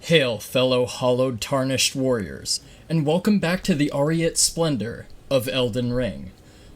Hail, fellow hollowed Tarnished warriors, and welcome back to the aureate splendor of Elden Ring.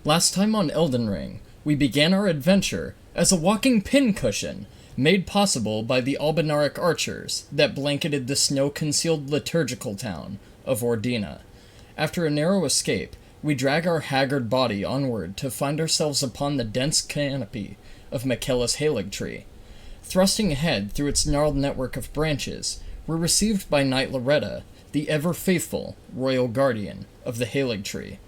Last time on Elden Ring, we began our adventure as a walking pincushion, made possible by the Albinaric archers that blanketed the snow-concealed liturgical town of Ordina. After a narrow escape, we drag our haggard body onward to find ourselves upon the dense canopy of Miquella's Erdtree. Thrusting ahead through its gnarled network of branches, we're received by Knight Loretta, the ever-faithful royal guardian of the Erdtree.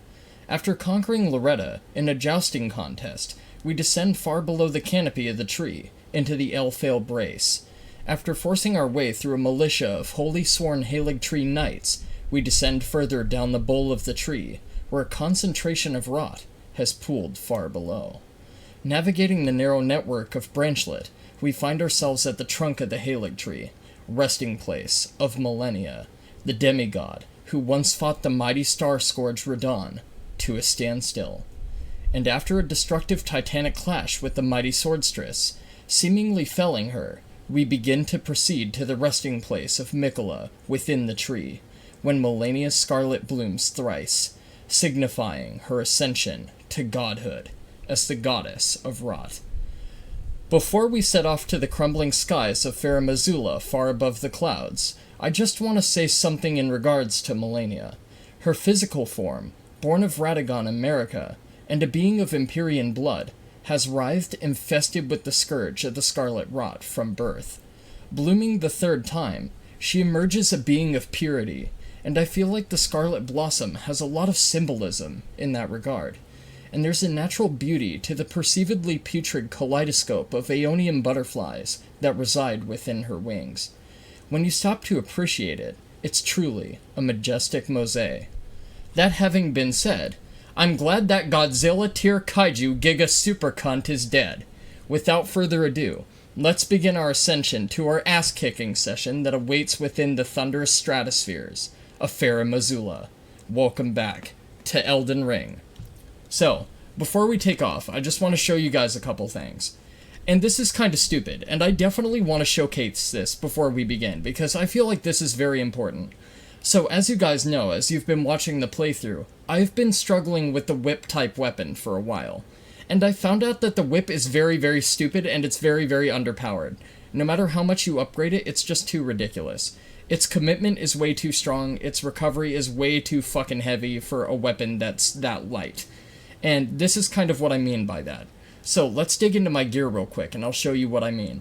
After conquering Loretta in a jousting contest, we descend far below the canopy of the tree, into the Elfale Brace. After forcing our way through a militia of holy sworn Erdtree knights, we descend further down the bole of the tree, where a concentration of rot has pooled far below. Navigating the narrow network of branchlet, we find ourselves at the trunk of the Erdtree, resting place of Melina, the demigod who once fought the mighty star-scourge Radon to a standstill. And after a destructive titanic clash with the mighty swordstress, seemingly felling her, we begin to proceed to the resting place of Miquella within the tree, when Melina's scarlet blooms thrice, signifying her ascension to godhood as the goddess of rot. Before we set off to the crumbling skies of Fair Missoula far above the clouds, I just want to say something in regards to Melina. Her physical form, born of Radagon America, and a being of Empyrean blood, has writhed infested with the scourge of the scarlet rot from birth. Blooming the third time, she emerges a being of purity, and I feel like the scarlet blossom has a lot of symbolism in that regard. And there's a natural beauty to the perceivedly putrid kaleidoscope of Aeonian butterflies that reside within her wings. When you stop to appreciate it, it's truly a majestic mosaic. That having been said, I'm glad that Godzilla tier kaiju Giga Super Cunt is dead. Without further ado, let's begin our ascension to our ass-kicking session that awaits within the thunderous stratospheres of Fair Missoula. Welcome back to Elden Ring. So, before we take off, I just want to show you guys a couple things. And this is kind of stupid, and I definitely want to showcase this before we begin, because I feel like this is very important. So, as you guys know, as you've been watching the playthrough, I've been struggling with the whip-type weapon for a while. And I found out that the whip is very, very stupid, and it's very, very underpowered. No matter how much you upgrade it, it's just too ridiculous. Its commitment is way too strong, its recovery is way too fucking heavy for a weapon that's that light. And this is kind of what I mean by that. So, let's dig into my gear real quick, and I'll show you what I mean.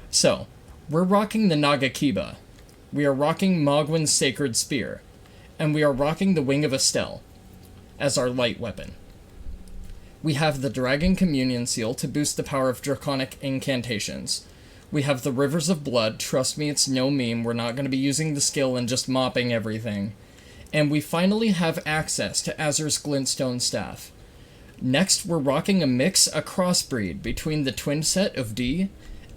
So, we're rocking the Nagakiba. We are rocking Mogwin's Sacred Spear. And we are rocking the Wing of Estelle as our light weapon. We have the Dragon Communion Seal to boost the power of draconic incantations. We have the Rivers of Blood. Trust me, it's no meme. We're not going to be using the skill and just mopping everything. And we finally have access to Azur's Glintstone Staff. Next, we're rocking a crossbreed between the twin set of D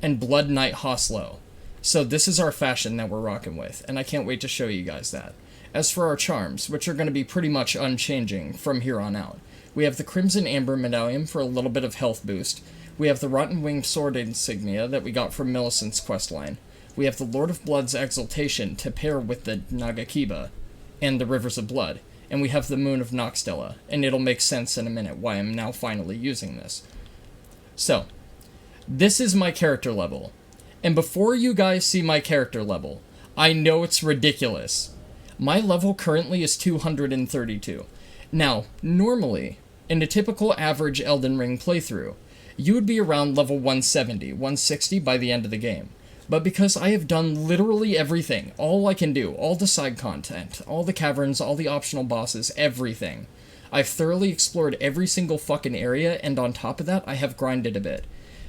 and Blood Knight Hoslow. So this is our fashion that we're rocking with, and I can't wait to show you guys that. As for our charms, which are going to be pretty much unchanging from here on out, we have the Crimson Amber Medallion for a little bit of health boost. We have the Rotten Winged Sword Insignia that we got from Millicent's questline. We have the Lord of Blood's Exaltation to pair with the Nagakiba and the Rivers of Blood. And we have the Moon of Noxtella, and it'll make sense in a minute why I'm now finally using this. So, this is my character level. And before you guys see my character level, I know it's ridiculous. My level currently is 232. Now, normally, in a typical average Elden Ring playthrough, you would be around level 170, 160 by the end of the game. But because I have done literally everything, all I can do, all the side content, all the caverns, all the optional bosses, everything, I've thoroughly explored every single fucking area, and on top of that, I have grinded a bit.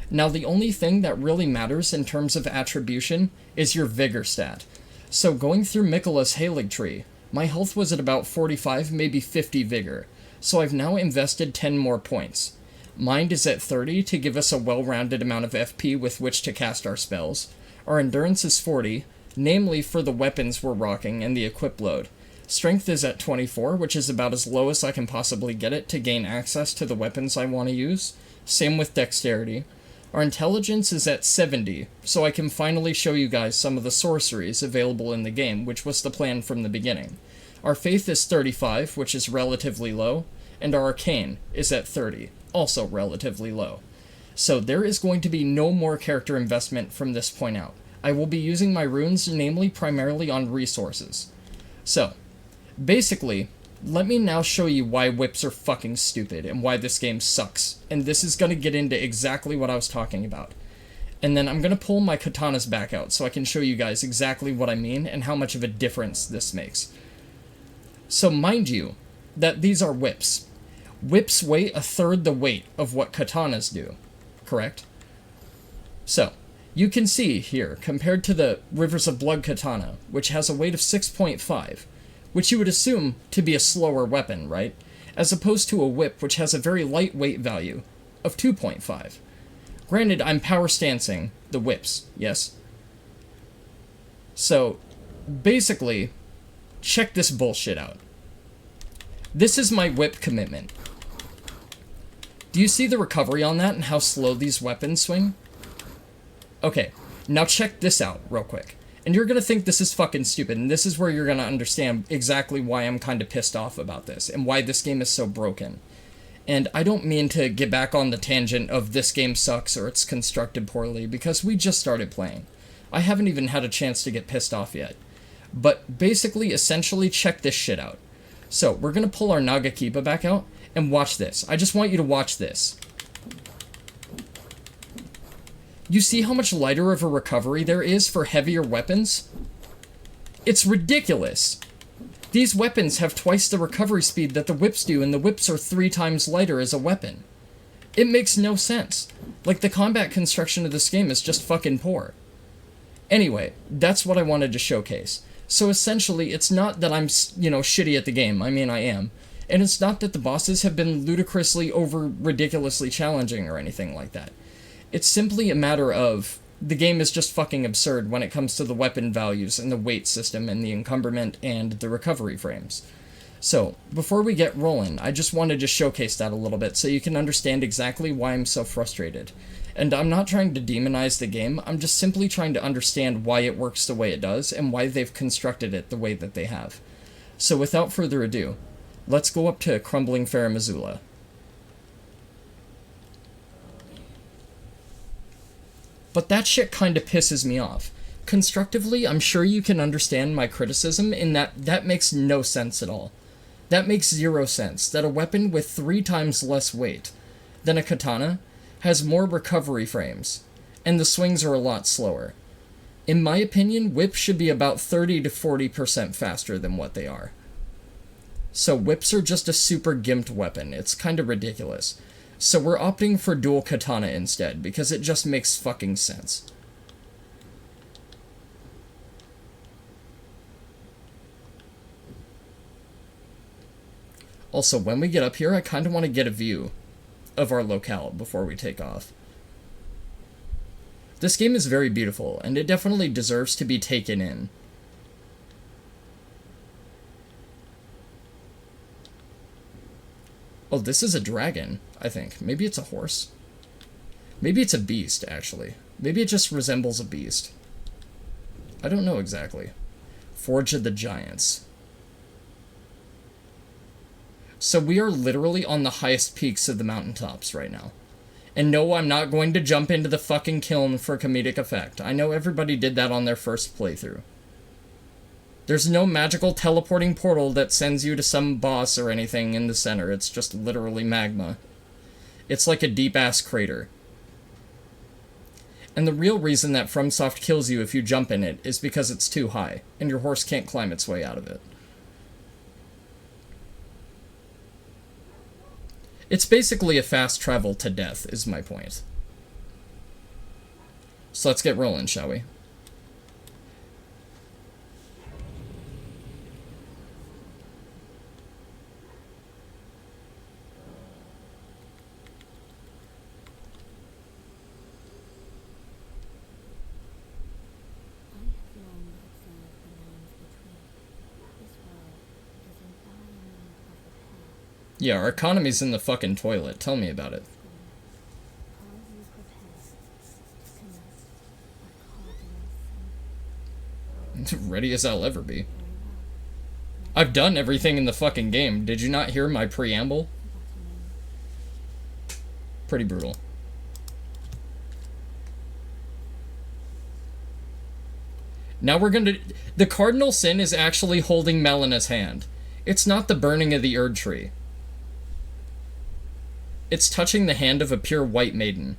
Now, the only thing that really matters in terms of attribution is your vigor stat. So going through Miquella's Erdtree, my health was at about 45, maybe 50 vigor, so I've now invested 10 more points. Mind is at 30 to give us a well-rounded amount of FP with which to cast our spells. Our endurance is 40, namely for the weapons we're rocking and the equip load. Strength is at 24, which is about as low as I can possibly get it to gain access to the weapons I want to use. Same with dexterity. Our intelligence is at 70, so I can finally show you guys some of the sorceries available in the game, which was the plan from the beginning. Our faith is 35, which is relatively low, and our arcane is at 30, also relatively low. So there is going to be no more character investment from this point out. I will be using my runes, namely primarily on resources. So, basically, let me now show you why whips are fucking stupid and why this game sucks. And this is going to get into exactly what I was talking about. And then I'm going to pull my katanas back out so I can show you guys exactly what I mean and how much of a difference this makes. So mind you, that these are whips. Whips weigh a third the weight of what katanas do, correct? So, you can see here, compared to the Rivers of Blood katana, which has a weight of 6.5, which you would assume to be a slower weapon, right? As opposed to a whip, which has a very light weight value of 2.5. Granted, I'm power stancing the whips, yes? So, basically, check this bullshit out. This is my whip commitment. Do you see the recovery on that and how slow these weapons swing? Okay, now check this out real quick. And you're gonna think this is fucking stupid, and this is where you're gonna understand exactly why I'm kinda pissed off about this, and why this game is so broken. And I don't mean to get back on the tangent of this game sucks or it's constructed poorly, because we just started playing. I haven't even had a chance to get pissed off yet. But basically, essentially, check this shit out. So, we're gonna pull our Nagakiba back out, and watch this. I just want you to watch this. You see how much lighter of a recovery there is for heavier weapons? It's ridiculous. These weapons have twice the recovery speed that the whips do, and the whips are 3 times lighter as a weapon. It makes no sense. Like, the combat construction of this game is just fucking poor. Anyway, that's what I wanted to showcase. So essentially, it's not that I'm, shitty at the game. I mean, I am. And it's not that the bosses have been ludicrously ridiculously challenging or anything like that. It's simply a matter of the game is just fucking absurd when it comes to the weapon values and the weight system and the encumberment and the recovery frames. So, before we get rolling, I just wanted to showcase that a little bit so you can understand exactly why I'm so frustrated. And I'm not trying to demonize the game, I'm just simply trying to understand why it works the way it does and why they've constructed it the way that they have. So without further ado, let's go up to Crumbling Fair Missoula. But that shit kinda pisses me off. Constructively, I'm sure you can understand my criticism in that makes no sense at all. That makes 0 sense, that a weapon with 3 times less weight than a katana has more recovery frames, and the swings are a lot slower. In my opinion, whips should be about 30 to 40% faster than what they are. So whips are just a super gimped weapon, it's kinda ridiculous. So we're opting for dual katana instead, because it just makes fucking sense. Also, when we get up here, I kinda want to get a view of our locale before we take off. This game is very beautiful, and it definitely deserves to be taken in. Oh, this is a dragon, I think. Maybe it's a horse. Maybe it's a beast, actually. Maybe it just resembles a beast. I don't know exactly. Forge of the Giants. So we are literally on the highest peaks of the mountaintops right now. And no, I'm not going to jump into the fucking kiln for comedic effect. I know everybody did that on their first playthrough. There's no magical teleporting portal that sends you to some boss or anything in the center. It's just literally magma. It's like a deep-ass crater. And the real reason that FromSoft kills you if you jump in it is because it's too high, and your horse can't climb its way out of it. It's basically a fast travel to death, is my point. So let's get rolling, shall we? Yeah, our economy's in the fucking toilet. Tell me about it. Ready as I'll ever be. I've done everything in the fucking game. Did you not hear my preamble? Pretty brutal. Now we're gonna... The cardinal sin is actually holding Melina's hand. It's not the burning of the Erdtree. It's touching the hand of a pure white maiden.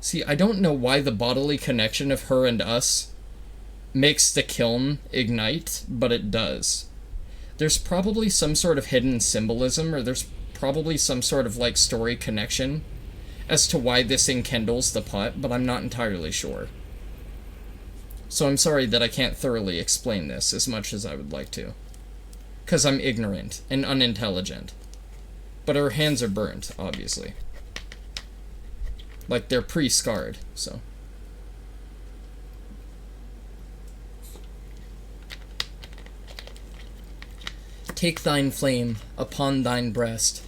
See, I don't know why the bodily connection of her and us makes the kiln ignite, but it does. There's probably some sort of hidden symbolism, or there's probably some sort of, like, story connection as to why this enkindles the pot, but I'm not entirely sure. So I'm sorry that I can't thoroughly explain this as much as I would like to. 'Cause I'm ignorant and unintelligent. But her hands are burnt, obviously. Like, they're pre-scarred, so... Take thine flame upon thine breast,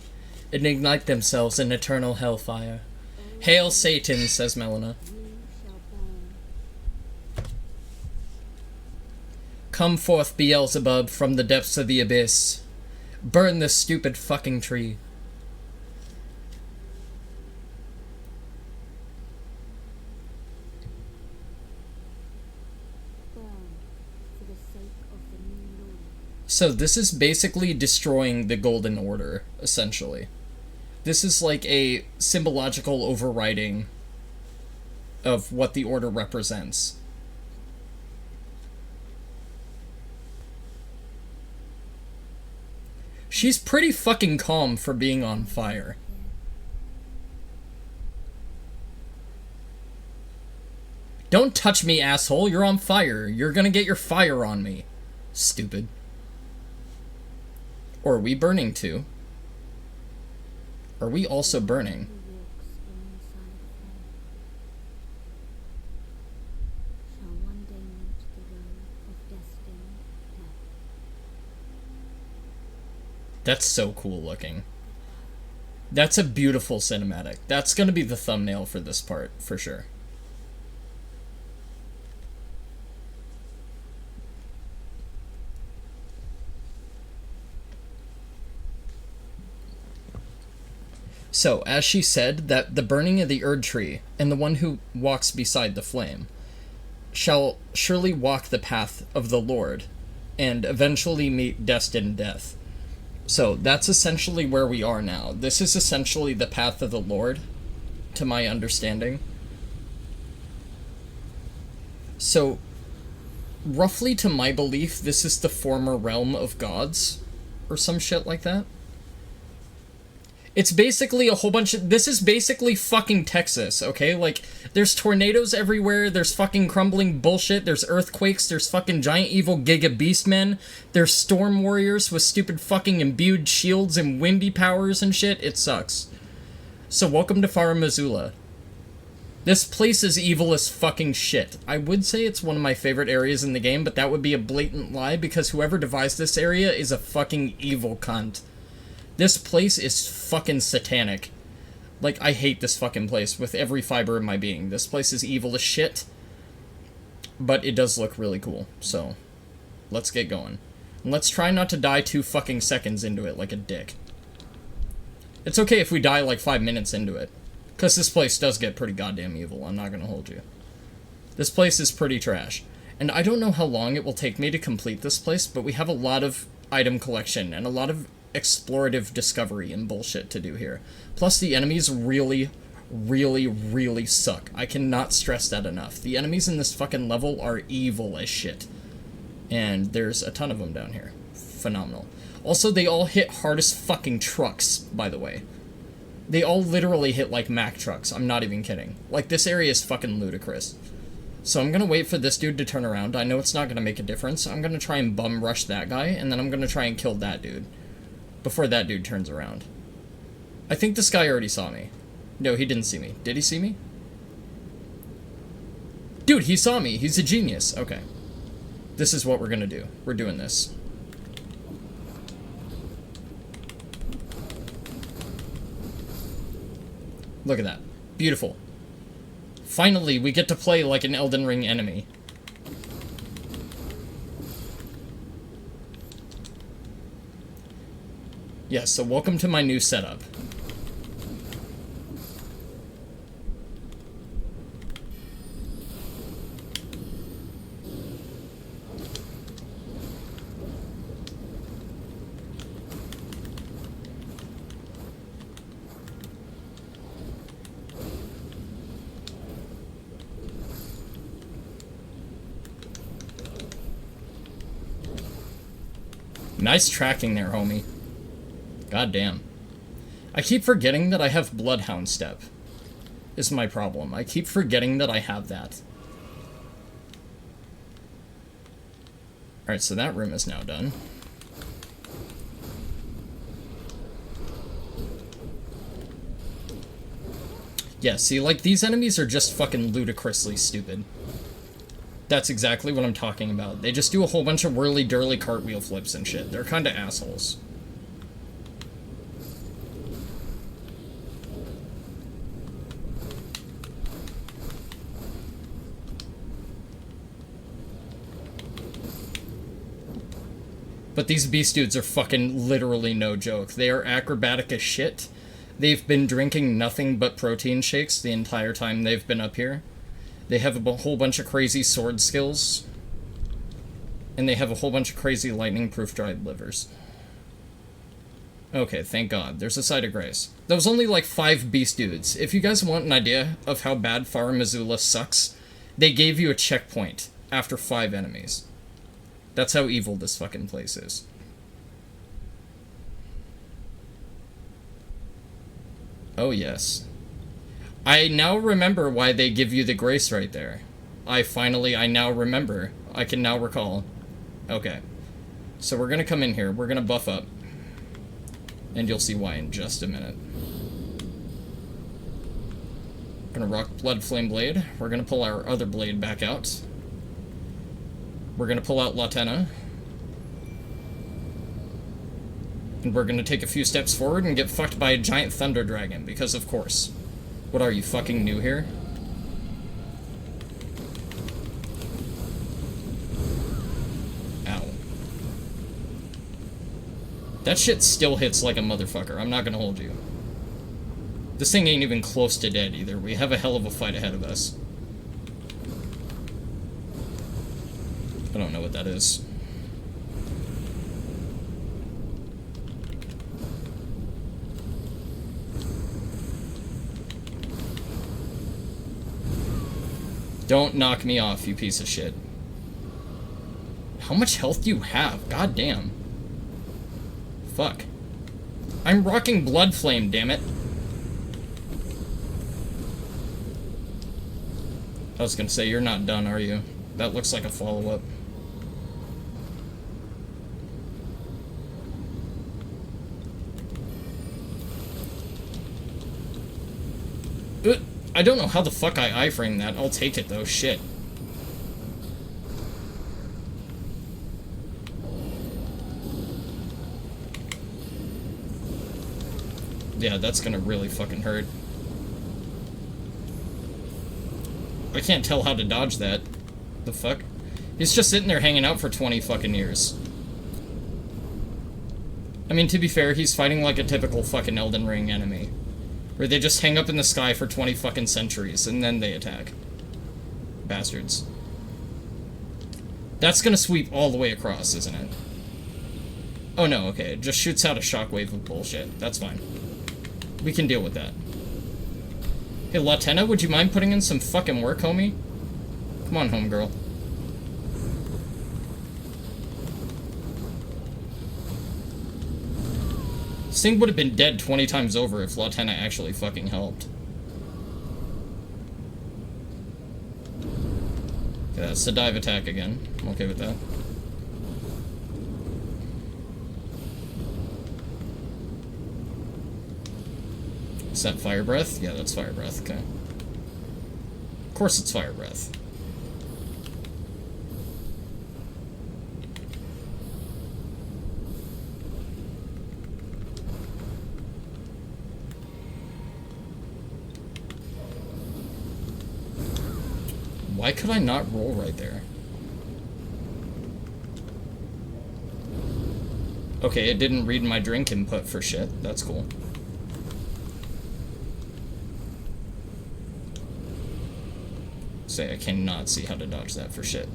and ignite themselves in eternal hellfire. Hail Satan, says Melina. Come forth, Beelzebub, from the depths of the abyss. Burn this stupid fucking tree. So this is basically destroying the Golden Order, essentially. This is like a symbological overriding of what the Order represents. She's pretty fucking calm for being on fire. Don't touch me, asshole. You're on fire. You're gonna get your fire on me. Stupid. Or are we burning too? Are we also burning? That's so cool looking. That's a beautiful cinematic. That's gonna be the thumbnail for this part, for sure. So, as she said, that the burning of the Erdtree, and the one who walks beside the flame, shall surely walk the path of the Lord, and eventually meet destined death. So, that's essentially where we are now. This is essentially the path of the Lord, to my understanding. So, roughly to my belief, this is the former realm of gods, or some shit like that. It's basically a whole bunch of... This is basically fucking Texas, okay? Like, there's tornadoes everywhere, there's fucking crumbling bullshit, there's earthquakes, there's fucking giant evil Giga Beastmen, there's storm warriors with stupid fucking imbued shields and windy powers and shit. It sucks. So welcome to Fara Missoula. This place is evil as fucking shit. I would say it's one of my favorite areas in the game, but that would be a blatant lie, because whoever devised this area is a fucking evil cunt. This place is fucking satanic. Like, I hate this fucking place with every fiber of my being. This place is evil as shit. But it does look really cool, so let's get going. And let's try not to die 2 fucking seconds into it like a dick. It's okay if we die like 5 minutes into it, because this place does get pretty goddamn evil, I'm not gonna hold you. This place is pretty trash. And I don't know how long it will take me to complete this place, but we have a lot of item collection and a lot of explorative discovery and bullshit to do here. Plus, the enemies really, really, really suck. I cannot stress that enough. The enemies in this fucking level are evil as shit. And there's a ton of them down here. Phenomenal. Also, they all hit hard as fucking trucks, by the way. They all literally hit like Mack trucks. I'm not even kidding. Like, this area is fucking ludicrous. So I'm gonna wait for this dude to turn around. I know it's not gonna make a difference. I'm gonna try and bum rush that guy, and then I'm gonna try and kill that dude before that dude turns around. I think this guy already saw me. No, he didn't see me. Did he see me? Dude, he saw me. He's a genius. Okay. This is what we're gonna do. We're doing this. Look at that. Beautiful. Finally, we get to play like an Elden Ring enemy. Yes, so welcome to my new setup. Nice tracking there, homie. God damn. I keep forgetting that I have Bloodhound Step. Is my problem. I keep forgetting that I have that. Alright, so that room is now done. Yeah, see, like, these enemies are just fucking ludicrously stupid. That's exactly what I'm talking about. They just do a whole bunch of whirly-durly cartwheel flips and shit. They're kinda assholes. But these beast dudes are fucking literally no joke. They are acrobatic as shit. They've been drinking nothing but protein shakes the entire time they've been up here. They have a whole bunch of crazy sword skills. And they have a whole bunch of crazy lightning-proof dried livers. Okay, thank God. There's a side of grace. That was only like 5 beast dudes. If you guys want an idea of how bad Far Missoula sucks, they gave you a checkpoint after 5 enemies. That's how evil this fucking place is. Oh, yes. I now remember why they give you the grace right there. I now remember. I can now recall. Okay. So we're gonna come in here. We're gonna buff up. And you'll see why in just a minute. We're gonna rock Blood Flame Blade. We're gonna pull our other blade back out. We're gonna pull out Latenna. And we're gonna take a few steps forward and get fucked by a giant thunder dragon, because of course. What are you, fucking new here? Ow. That shit still hits like a motherfucker, I'm not gonna hold you. This thing ain't even close to dead either. We have a hell of a fight ahead of us. I don't know what that is. Don't knock me off, you piece of shit. How much health do you have? God damn. Fuck. I'm rocking Blood Flame, damn it. I was gonna say, you're not done, are you? That looks like a follow-up. I don't know how the fuck I iframe that. I'll take it, though. Shit. Yeah, that's gonna really fucking hurt. I can't tell how to dodge that. The fuck? He's just sitting there hanging out for 20 fucking years. I mean, to be fair, he's fighting like a typical fucking Elden Ring enemy. Where they just hang up in the sky for 20 fucking centuries, and then they attack. Bastards. That's gonna sweep all the way across, isn't it? Oh no, okay, it just shoots out a shockwave of bullshit. That's fine. We can deal with that. Hey, Latenna, would you mind putting in some fucking work, homie? Come on, homegirl. This thing would have been dead 20 times over if Latenna actually fucking helped. Yeah, that's the dive attack again. I'm okay with that. Is that Fire Breath? Yeah, that's Fire Breath, okay. Of course it's Fire Breath. why could I not roll right there? Okay, it didn't read my drink input for shit. That's cool. Say, I cannot see how to dodge that for shit.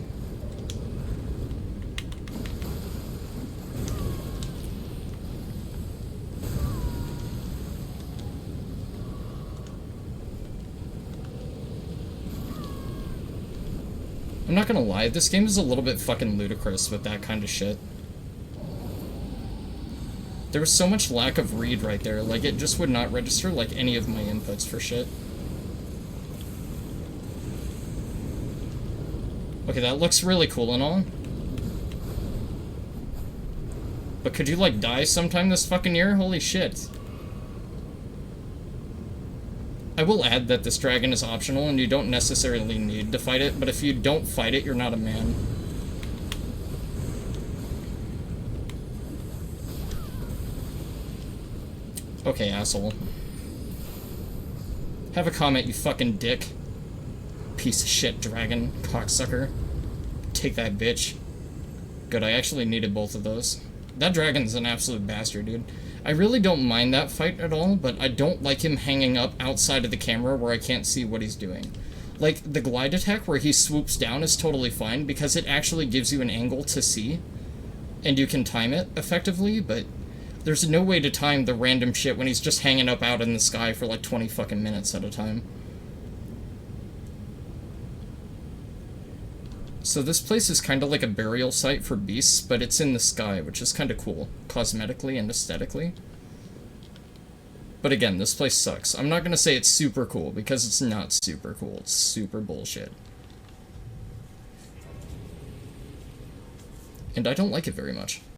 I'm not gonna lie, this game is a little bit fucking ludicrous with that kind of shit. There was so much lack of read right there, like it just would not register like any of my inputs for shit. Okay, that looks really cool and all. But could you, like, die sometime this fucking year? Holy shit. I will add that this dragon is optional and you don't necessarily need to fight it, but if you don't fight it, you're not a man. Okay, asshole. Have a comment, you fucking dick. Piece of shit dragon, cocksucker. Take that, bitch. Good, I actually needed both of those. That dragon's an absolute bastard, dude. I really don't mind that fight at all, but I don't like him hanging up outside of the camera where I can't see what he's doing. Like, the glide attack where he swoops down is totally fine because it actually gives you an angle to see, and you can time it effectively, but there's no way to time the random shit when he's just hanging up out in the sky for like 20 fucking minutes at a time. So this place is kind of like a burial site for beasts, but it's in the sky, which is kind of cool, cosmetically and aesthetically. But again, this place sucks. I'm not going to say it's super cool, because it's not super cool. It's super bullshit. And I don't like it very much.